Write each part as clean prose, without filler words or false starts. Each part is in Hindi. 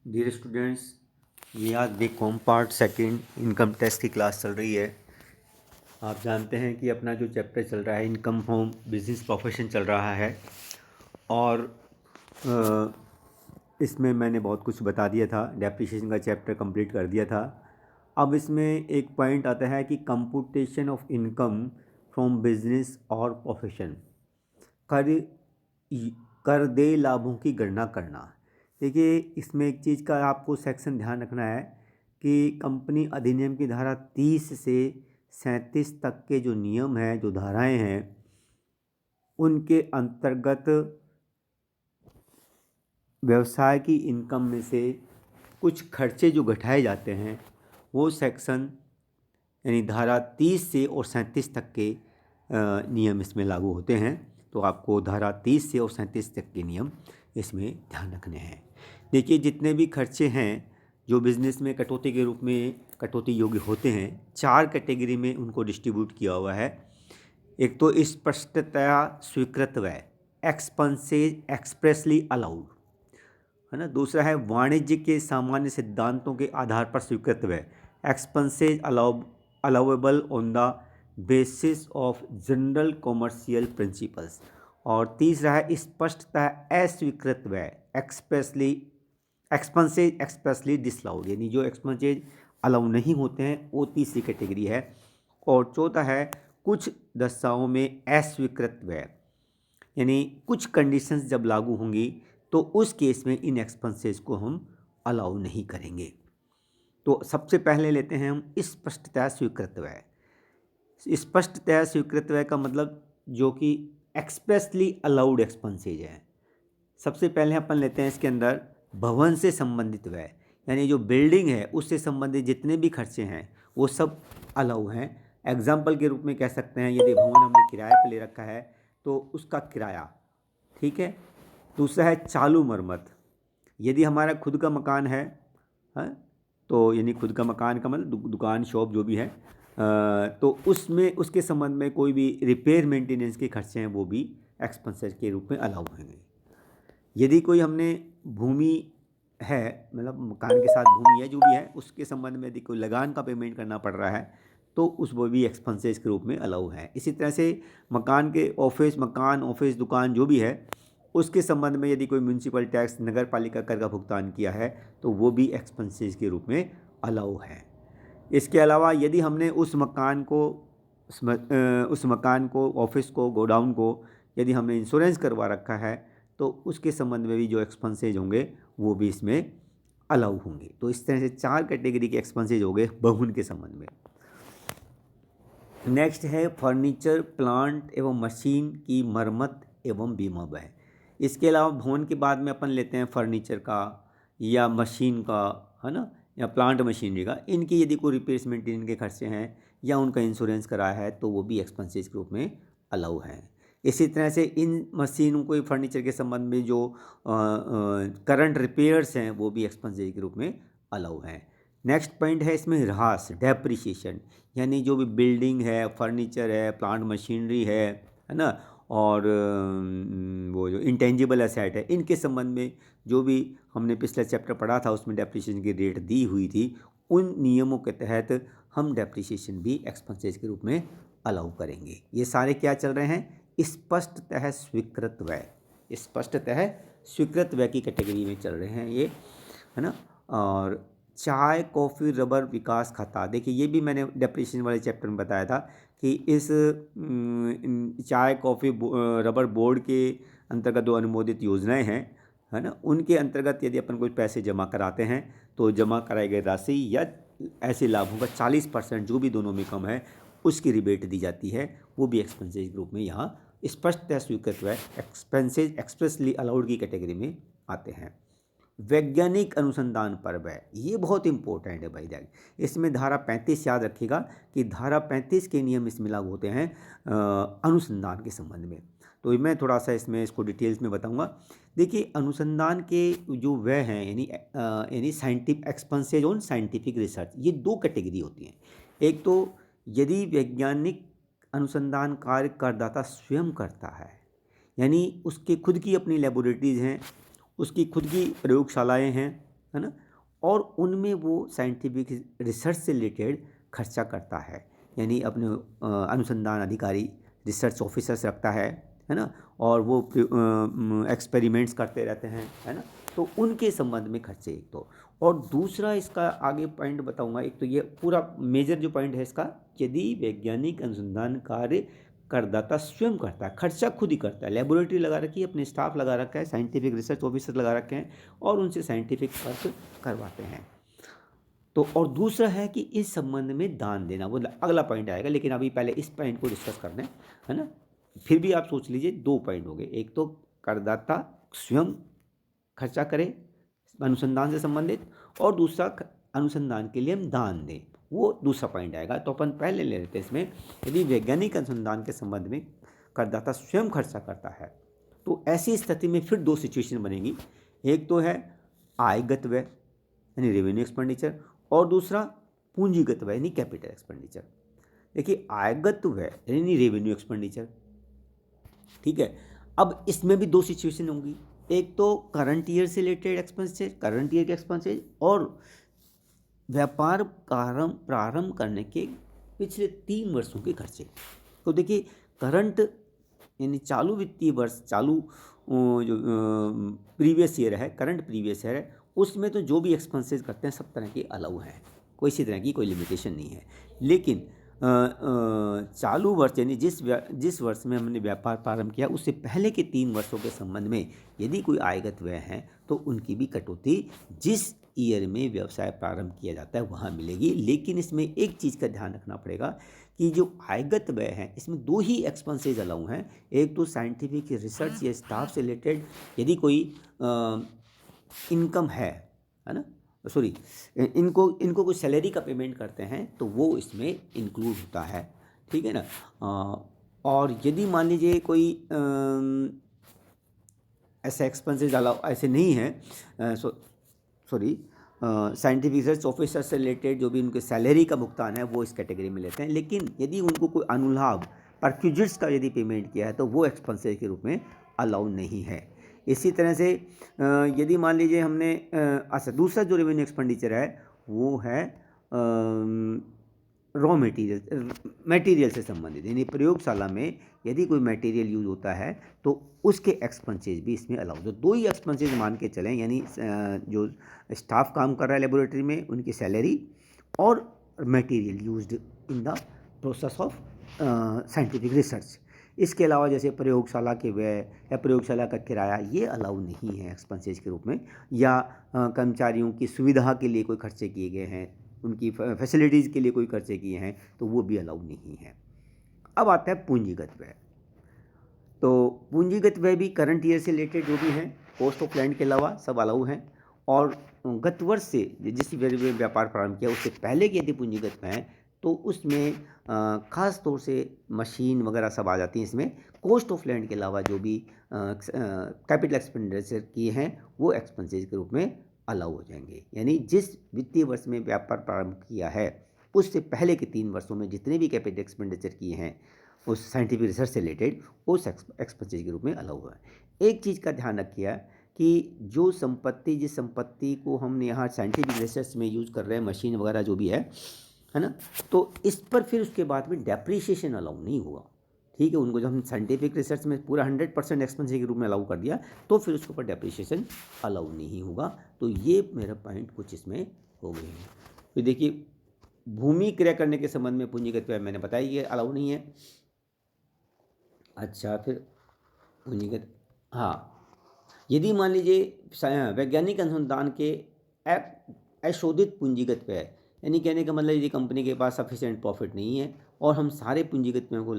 डियर स्टूडेंट्स, ये आज BCom part second income test की क्लास चल रही है। आप जानते हैं कि अपना जो चैप्टर चल रहा है इनकम फ्रॉम बिजनेस प्रोफेशन चल रहा है। और अ, इसमें मैंने बहुत कुछ बता दिया था, डेप्रिसिएशन का चैप्टर कंप्लीट कर दिया था। अब इसमें एक पॉइंट आता है कि computation of income from business और प्रोफेशन, कर कर देय लाभों की गणना करना। देखिए, इसमें एक चीज़ का आपको सेक्शन ध्यान रखना है कि कंपनी अधिनियम की धारा 30 से 37 तक के जो नियम हैं, जो धाराएं हैं, उनके अंतर्गत व्यवसाय की इनकम में से कुछ खर्चे जो घटाए जाते हैं, वो सेक्शन यानी धारा 30 से और 37 तक के नियम इसमें लागू होते हैं। तो आपको धारा 30 से और 37 तक के नियम इसमें ध्यान रखने हैं। देखिए, जितने भी खर्चे हैं जो बिजनेस में कटौती के रूप में कटौती योग्य होते हैं, 4 कैटेगरी में उनको डिस्ट्रीब्यूट किया हुआ है। एक तो स्पष्टतया स्वीकृत व्यय, एक्सपेंसेज एक्सप्रेसली अलाउड, है ना। दूसरा है वाणिज्य के सामान्य सिद्धांतों के आधार पर स्वीकृत व्यय, expenses allowable on the basis of general commercial principles. और तीसरा है स्पष्टतः अस्वीकृत व्यय, एक्सपेंसेज एक्सप्रेसली डिसलाउड, यानी जो एक्सपेंसेज अलाउ नहीं होते हैं, वो तीसरी कैटेगरी है। और चौथा है कुछ दशाओं में अस्वीकृत व्यय, यानी कुछ कंडीशंस जब लागू होंगी तो उस केस में इन एक्सपेंसेस को हम अलाउ नहीं करेंगे। तो सबसे पहले लेते हैं हम स्पष्टतया स्वीकृत व्यय। स्पष्टतया स्वीकृत व्यय का मतलब जो कि एक्सप्रेसली अलाउड एक्सपेंसेज है। सबसे पहले अपन लेते हैं इसके अंदर भवन से संबंधित व्यय, यानी जो बिल्डिंग है उससे संबंधित जितने भी खर्चे हैं वो सब अलाउ हैं। एग्जाम्पल के रूप में कह सकते हैं, यदि भवन हमने किराए पर ले रखा है तो उसका किराया, ठीक है। दूसरा है चालू मरम्मत, यदि हमारा खुद का मकान है, हाँ, तो यानी खुद का मकान का मतलब दुकान शॉप जो भी है, तो उसमें उसके संबंध में कोई भी रिपेयर मेंटेनेंस के खर्चे हैं वो भी एक्सपेंसेस के रूप में अलाउ होंगे। यदि कोई हमने भूमि है, मतलब मकान के साथ भूमि है जो भी है, उसके संबंध में यदि कोई लगान का पेमेंट करना पड़ रहा है तो उस वो भी एक्सपेंसेस के रूप में अलाउ है। इसी तरह से मकान के ऑफिस दुकान जो भी है, उसके संबंध में यदि कोई म्यूनसिपल टैक्स नगर पालिका कर का भुगतान किया है तो वो भी एक्सपेंसेस के रूप में अलाउ है। इसके अलावा यदि हमने उस मकान को, ऑफिस को, गोडाउन को यदि हमने इंश्योरेंस करवा रखा है तो उसके संबंध में भी जो एक्सपेंसेज होंगे वो भी इसमें अलाउ होंगे। तो इस तरह से 4 कैटेगरी के एक्सपेंसेज हो गए भवन के संबंध में। नेक्स्ट है फर्नीचर, प्लांट एवं मशीन की मरम्मत एवं बीमा व्यय। इसके अलावा भवन के बाद में अपन लेते हैं फर्नीचर का या मशीन का, है ना, या प्लांट मशीनरी का। इनकी यदि कोई रिप्लेसमेंट इनके खर्चे हैं या उनका इंश्योरेंस करा है तो वो भी एक्सपेंसेस के रूप में अलाउ हैं। इसी तरह से इन मशीनों को, फर्नीचर के संबंध में जो करंट रिपेयर्स हैं वो भी एक्सपेंसेस के रूप में अलाउ हैं। नेक्स्ट पॉइंट है इसमें ह्रास, डेप्रिसिएशन, यानी जो भी बिल्डिंग है, फर्नीचर है, प्लांट मशीनरी है ना, और वो जो इंटेंजिबल एसेट है, इनके संबंध में जो भी हमने पिछले चैप्टर पढ़ा था उसमें डेप्रिसिएशन की रेट दी हुई थी, उन नियमों के तहत हम डेप्रिसिएशन भी एक्सपेंसेस के रूप में अलाउ करेंगे। ये सारे क्या चल रहे हैं? स्पष्टतः स्वीकृत व्यय, स्पष्टतः स्वीकृत व्यय की कैटेगरी में चल रहे हैं ये, है ना। और चाय, कॉफ़ी, रबर विकास खाता, देखिए ये भी मैंने डेप्रिसिएशन वाले चैप्टर में बताया था कि इस चाय, कॉफ़ी, रबर बोर्ड के अंतर्गत जो अनुमोदित योजनाएं हैं, है ना, उनके अंतर्गत यदि अपन कोई पैसे जमा कराते हैं तो जमा कराई गई राशि या ऐसे लाभों का 40% जो भी दोनों में कम है उसकी रिबेट दी जाती है, वो भी एक्सपेंसेस के रूप में यहाँ स्पष्टतः स्वीकृत व्यय, एक्सपेंसेज एक्सप्रेसली अलाउड की कैटेगरी में आते हैं। वैज्ञानिक अनुसंधान पर व्यय, ये बहुत इंपॉर्टेंट है भाई। देख, इसमें धारा 35 याद रखिएगा कि धारा 35 के नियम इसमें लागू होते हैं अनुसंधान के संबंध में। तो मैं थोड़ा सा इसमें इसको डिटेल्स में बताऊंगा। देखिए, अनुसंधान के जो व्यय हैं, यानी scientific expenses on scientific research, ये 2 कैटेगरी होती हैं। एक तो यदि वैज्ञानिक अनुसंधान कार्य करदाता स्वयं करता है, यानी उसके खुद की अपनी लेबोरेटरीज हैं, उसकी खुद की प्रयोगशालाएं हैं, है ना, और उनमें वो साइंटिफिक रिसर्च से रिलेटेड खर्चा करता है, यानी अपने अनुसंधान अधिकारी रिसर्च ऑफिसर्स रखता है ना, और वो एक्सपेरिमेंट्स करते रहते हैं, है ना, तो उनके संबंध में खर्चे एक तो। और दूसरा इसका आगे पॉइंट बताऊंगा, एक तो ये पूरा मेजर जो पॉइंट है इसका, यदि वैज्ञानिक अनुसंधान कार्य करदाता स्वयं करता है, खर्चा खुद ही करता है, लेबोरेटरी लगा रखी है, अपने स्टाफ लगा रखा है, साइंटिफिक रिसर्च ऑफिसर लगा रखे हैं और उनसे साइंटिफिक वर्क करवाते हैं। तो और दूसरा है कि इस संबंध में दान देना, वो अगला पॉइंट आएगा, लेकिन अभी पहले इस पॉइंट को डिस्कस कर लें, है ना। फिर भी आप सोच लीजिए, दो पॉइंट हो गए, एक तो करदाता स्वयं खर्चा करे अनुसंधान से संबंधित, और दूसरा अनुसंधान के लिए हम दान दें, वो दूसरा पॉइंट आएगा। तो अपन पहले ले लेते हैं इसमें, यदि वैज्ञानिक अनुसंधान के संबंध में करदाता स्वयं खर्चा करता है, तो ऐसी स्थिति में फिर दो सिचुएशन बनेगी, एक तो है आयगत व्यय यानी रेवेन्यू एक्सपेंडिचर, और दूसरा पूंजीगत व्यय यानी कैपिटल एक्सपेंडिचर। देखिए, आयगत व्यय यानी रेवेन्यू एक्सपेंडिचर, ठीक है। अब इसमें भी दो सिचुएशन होंगी, एक तो करंट ईयर से रिलेटेड एक्सपेंसेस, करंट ईयर के एक्सपेंसेस, और व्यापार प्रारंभ करने के पिछले 3 वर्षों के खर्चे। तो देखिए, करंट यानी चालू वित्तीय वर्ष, चालू जो प्रीवियस ईयर है, करंट प्रीवियस ईयर है, उसमें तो जो भी एक्सपेंसेस करते हैं सब तरह के अलाउ हैं, कोई इसी तरह की कोई लिमिटेशन नहीं है। लेकिन चालू वर्ष यानी जिस वर्ष में हमने व्यापार प्रारंभ किया, उससे पहले के 3 वर्षों के संबंध में यदि कोई आयगत व्यय है तो उनकी भी कटौती जिस ईयर में व्यवसाय प्रारंभ किया जाता है वहाँ मिलेगी। लेकिन इसमें एक चीज़ का ध्यान रखना पड़ेगा कि जो आयगत व्यय है इसमें दो ही एक्सपेंसेज अलाउ हैं, एक तो साइंटिफिक रिसर्च या स्टाफ से रिलेटेड यदि कोई इनकम है ना, सॉरी, इनको कुछ सैलरी का पेमेंट करते हैं तो वो इसमें इंक्लूड होता है, ठीक है ना। और यदि मान लीजिए कोई ऐसे एक्सपेंसेस अलाउ ऐसे नहीं है, सॉरी, साइंटिफिक रिसर्च ऑफिसर से रिलेटेड जो भी उनके सैलरी का भुगतान है वो इस कैटेगरी में लेते हैं। लेकिन यदि उनको कोई अनुलाभ परक्यूजिट्स का यदि पेमेंट किया है तो वो एक्सपेंसेस के रूप में अलाउ नहीं है। इसी तरह से यदि मान लीजिए हमने अच्छा, दूसरा जो रेवेन्यू एक्सपेंडिचर है वो है रॉ मटेरियल से संबंधित, यानी प्रयोगशाला में यदि कोई मटेरियल यूज होता है तो उसके एक्सपेंसेस भी इसमें अलाउ। तो दो ही एक्सपेंसेस मान के चलें, यानी जो स्टाफ काम कर रहा है लेबोरेटरी में उनकी सैलरी और material used in the process of scientific research. इसके अलावा जैसे प्रयोगशाला के व्यय या प्रयोगशाला का किराया ये अलाउ नहीं है एक्सपेंसेस के रूप में, या कर्मचारियों की सुविधा के लिए कोई खर्चे किए गए हैं, उनकी फैसिलिटीज़ के लिए कोई खर्चे किए हैं तो वो भी अलाउ नहीं है। अब आता है पूंजीगत व्यय। तो पूंजीगत व्यय भी करंट ईयर से रिलेटेड जो भी हैं, कॉस्ट ऑफ लैंड के अलावा सब अलाउ हैं। और गत वर्ष से जिस व्यापार प्रारंभ किया उससे पहले की यदि पूंजीगत व्यय है तो उसमें ख़ास तौर से मशीन वगैरह सब आ जाती हैं इसमें। कॉस्ट ऑफ लैंड के अलावा जो भी कैपिटल एक्सपेंडिचर किए हैं वो एक्सपेंसेस के रूप में अलाउ हो जाएंगे। यानी जिस वित्तीय वर्ष में व्यापार प्रारंभ किया है उससे पहले के 3 वर्षों में जितने भी कैपिटल एक्सपेंडिचर किए हैं उस साइंटिफिक रिसर्च से रिलेटेड उस एक्सपेंसेस के रूप में अलाउ हुआ है। एक चीज़ का ध्यान रखिए कि जो संपत्ति, जिस संपत्ति को हम यहाँ साइंटिफिक रिसर्च में यूज़ कर रहे हैं, मशीन वगैरह जो भी है ना, तो इस पर फिर उसके बाद में डेप्रीशिएशन अलाउ नहीं होगा, ठीक है। उनको जब हम साइंटिफिक रिसर्च में पूरा 100% एक्सपेंस के रूप में अलाउ कर दिया तो फिर उसके ऊपर डेप्रीशिएशन अलाउ नहीं होगा। तो ये मेरा पॉइंट कुछ इसमें हो गए हैं। तो देखिए, भूमि क्रय करने के संबंध में पूंजीगत व्यय मैंने बताया ये अलाउ नहीं है। अच्छा, फिर पूंजीगत, हाँ, यदि मान लीजिए वैज्ञानिक अनुसंधान के अशोधित पूंजीगत व्यय, यानी कहने का मतलब यदि कंपनी के पास सफिशिएंट प्रॉफिट नहीं है और हम सारे पूंजीगत व्ययों को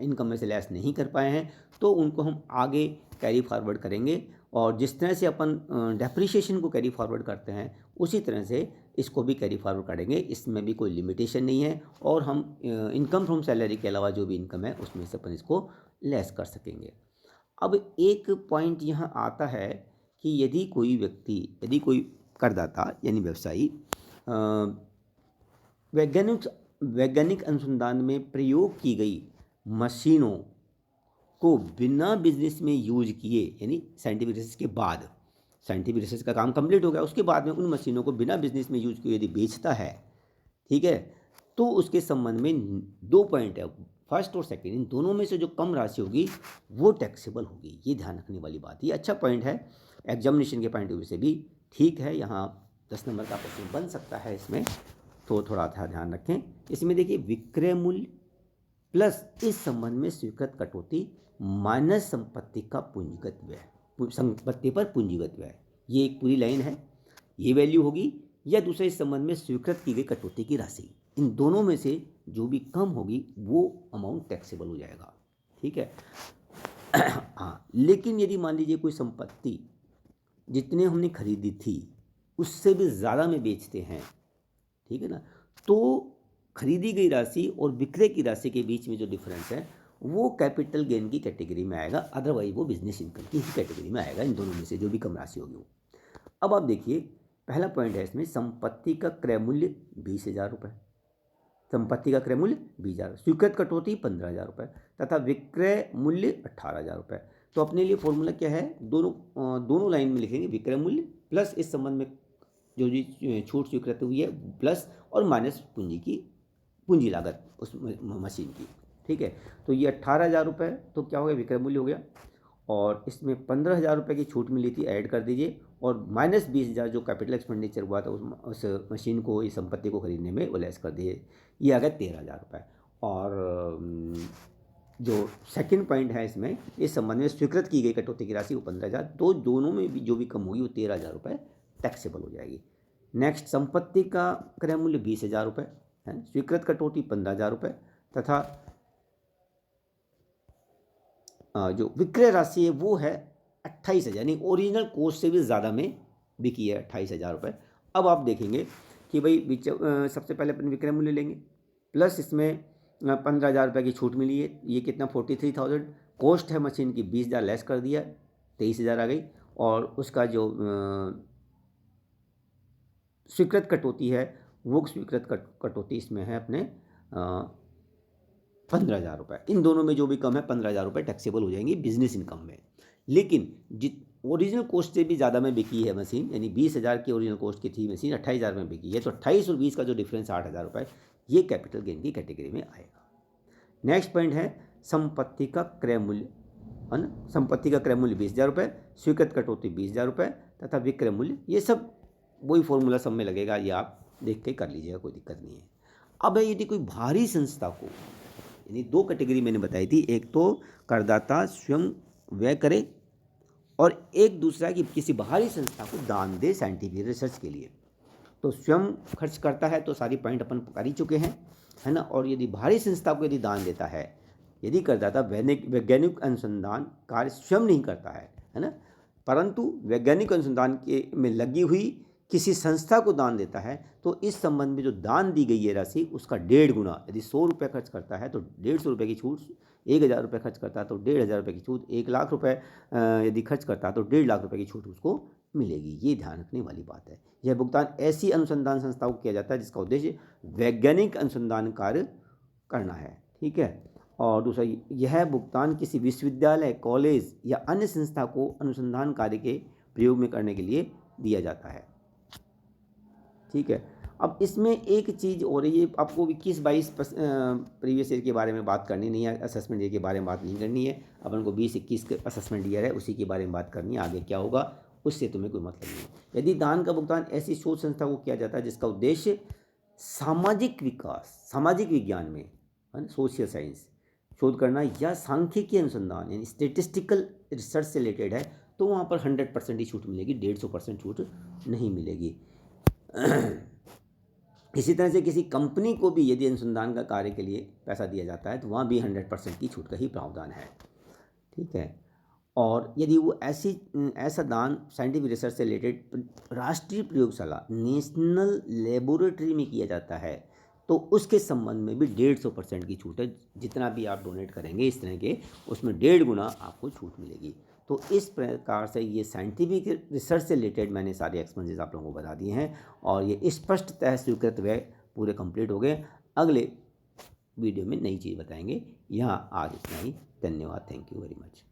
इनकम में से लेस नहीं कर पाए हैं तो उनको हम आगे कैरी फॉरवर्ड करेंगे। और जिस तरह से अपन डेप्रीशिएशन को कैरी फॉरवर्ड करते हैं उसी तरह से इसको भी कैरी फॉरवर्ड करेंगे, इसमें भी कोई लिमिटेशन नहीं है। और हम इनकम फ्रॉम सैलरी के अलावा जो भी इनकम है उसमें से अपन इसको लेस कर सकेंगे। अब एक पॉइंट यहाँ आता है कि यदि कोई व्यक्ति, यदि कोई करदाता यानी व्यवसायी वैज्ञानिक अनुसंधान में प्रयोग की गई मशीनों को बिना बिजनेस में यूज किए, यानी साइंटिफिक रिसर्च के बाद साइंटिफिक रिसर्च का काम कंप्लीट हो गया, उसके बाद में उन मशीनों को बिना बिजनेस में यूज किए यदि बेचता है, ठीक है, तो उसके संबंध में 2 पॉइंट है, फर्स्ट और सेकंड, इन दोनों में से जो कम राशि होगी वो टैक्सेबल होगी। ये ध्यान रखने वाली बात, ये अच्छा पॉइंट है, एग्जामिनेशन के पॉइंट ऑफ व्यू से भी ठीक है। यहाँ 10 नंबर का क्वेश्चन बन सकता है इसमें, तो थोड़ा सा ध्यान रखें। इसमें देखिए विक्रय मूल्य प्लस इस संबंध में स्वीकृत कटौती माइनस संपत्ति का पूंजीगत व्यय, संपत्ति पर पूंजीगत व्यय, ये एक पूरी लाइन है, ये वैल्यू होगी, या दूसरे इस संबंध में स्वीकृत की गई कटौती की राशि, इन दोनों में से जो भी कम होगी वो अमाउंट टैक्सेबल हो जाएगा, ठीक है। हाँ, लेकिन यदि मान लीजिए कोई संपत्ति जितने हमने खरीदी थी उससे भी ज़्यादा में बेचते हैं, ठीक है ना, तो खरीदी गई राशि और विक्रय की राशि के बीच में जो डिफरेंस है वो कैपिटल गेन की कैटेगरी में आएगा, अदरवाइज वो बिजनेस इनकम की ही कैटेगरी में आएगा, इन दोनों में से जो भी कम राशि होगी वो। अब आप देखिए पहला पॉइंट है इसमें, संपत्ति का क्रय मूल्य 20,000 रुपये, संपत्ति का क्रय मूल्य 20,000, स्वीकृत कटौती 15,000 रुपये तथा विक्रय मूल्य 18,000 रुपये। तो अपने लिए फॉर्मूला क्या है, दोनों लाइन में लिखेंगे, विक्रय मूल्य प्लस इस संबंध में जो जी छूट स्वीकृत हुई है प्लस और माइनस पूंजी लागत उस मशीन की, ठीक है। तो ये 18,000 रुपये तो क्या हो गया, विक्रय मूल्य हो गया, और इसमें 15,000 रुपये की छूट मिली थी, ऐड कर दीजिए, और माइनस 20,000 जो कैपिटल एक्सपेंडिचर हुआ था उस मशीन को, इस संपत्ति को खरीदने में, वो लेस कर दिए, ये आ गया 13,000 रुपये। और जो सेकंड पॉइंट है इसमें, इस संबंध में स्वीकृत की गई कटौती की राशि वो 15,000, तो दोनों में भी जो भी कम होगी वो 13,000 रुपये टैक्सेबल हो जाएगी। नेक्स्ट, संपत्ति का क्रय मूल्य 20,000 रुपये है, स्वीकृत कटौती 15,000 रुपये तथा जो विक्रय राशि है वो है 28,000, यानी ओरिजिनल कॉस्ट से भी ज़्यादा में बिकी है 28,000 रुपये। अब आप देखेंगे कि भाई सबसे पहले अपन विक्रय मूल्य लेंगे, प्लस इसमें 15,000 रुपये की छूट मिली है, ये कितना 43,000, कॉस्ट है मशीन की 20,000 लेस कर दिया, 23,000 आ गई, और उसका जो स्वीकृत कटौती है वो स्वीकृत कटौती इसमें है अपने 15,000 रुपये। इन दोनों में जो भी कम है 15,000 रुपये टैक्सेबल हो जाएंगी बिजनेस इनकम में। लेकिन जित ओरिजिनल कॉस्ट से भी ज़्यादा में बिकी है मशीन, यानी 20,000 की ओरिजिनल कॉस्ट की थी मशीन, 28,000 में बिकी है, तो 28 और 20 का जो डिफरेंस 8,000 रुपये, ये कैपिटल गेन की कैटेगरी में आएगा। नेक्स्ट पॉइंट है संपत्ति का क्रय मूल्य, है ना, संपत्ति का क्रय मूल्य 20,000 रुपये, स्वीकृत कटौती 20,000 रुपये तथा विक्रय मूल्य, ये सब वही फॉर्मूला सब में लगेगा, ये आप देख के कर लीजिएगा, कोई दिक्कत नहीं है। अब यदि कोई भारी संस्था को, यानी 2 कैटेगरी मैंने बताई थी, एक तो करदाता स्वयं व्यय करे और एक दूसरा कि किसी बाहरी संस्था को दान दे साइंटिफिक रिसर्च के लिए। तो स्वयं खर्च करता है तो सारी पॉइंट अपन कर ही चुके हैं, है ना। और यदि बाहरी संस्था को यदि दान देता है, यदि करदाता वैज्ञानिक अनुसंधान कार्य स्वयं नहीं करता है ना, परंतु वैज्ञानिक अनुसंधान के में लगी हुई किसी संस्था को दान देता है, तो इस संबंध में जो दान दी गई है राशि उसका 1.5 गुना, यदि 100 रुपये खर्च करता है तो 150 रुपये की छूट, 1,000 रुपये खर्च करता है तो 1,500 रुपये की छूट, 1,00,000 रुपये यदि खर्च करता है तो 1,50,000 रुपये की छूट उसको मिलेगी। ये ध्यान रखने वाली बात है। यह भुगतान ऐसी अनुसंधान संस्थाओं को किया जाता है जिसका उद्देश्य वैज्ञानिक अनुसंधान कार्य करना है, ठीक है। और दूसरा, यह भुगतान किसी विश्वविद्यालय, कॉलेज या अन्य संस्था को अनुसंधान कार्य के प्रयोग में करने के लिए दिया जाता है, ठीक है। अब इसमें एक चीज़ और है, ये आपको 21-22 प्रीवियस ईयर के बारे में बात करनी नहीं है, असेसमेंट ईयर के बारे में बात नहीं करनी है, अपन को 20-21 के असेसमेंट ईयर है उसी के बारे में बात करनी है, आगे क्या होगा उससे तुम्हें कोई मतलब नहीं है। यदि दान का भुगतान ऐसी शोध संस्था को किया जाता है जिसका उद्देश्य सामाजिक विकास, सामाजिक विज्ञान में, है ना, सोशल साइंस शोध करना या सांख्यिकी अनुसंधान यानी स्टेटिस्टिकल रिसर्च से रिलेटेड है, तो वहाँ पर 100% ही छूट मिलेगी, 150% छूट नहीं मिलेगी। इसी तरह से किसी कंपनी को भी यदि अनुसंधान का कार्य के लिए पैसा दिया जाता है तो वहाँ भी 100% की छूट का ही प्रावधान है, ठीक है। और यदि वो ऐसा दान साइंटिफिक रिसर्च से रिलेटेड राष्ट्रीय प्रयोगशाला, नेशनल लेबोरेटरी में किया जाता है, तो उसके संबंध में भी 150% की छूट है। जितना भी आप डोनेट करेंगे इस तरह के, उसमें 1.5 गुना आपको छूट मिलेगी। तो इस प्रकार से ये साइंटिफिक रिसर्च से रिलेटेड मैंने सारे एक्सपेंसेस आप लोगों को बता दिए हैं, और ये स्पष्टतः स्वीकृत व्यय पूरे कंप्लीट हो गए। अगले वीडियो में नई चीज़ बताएंगे। यहाँ आज इतना ही, धन्यवाद, थैंक यू वेरी मच।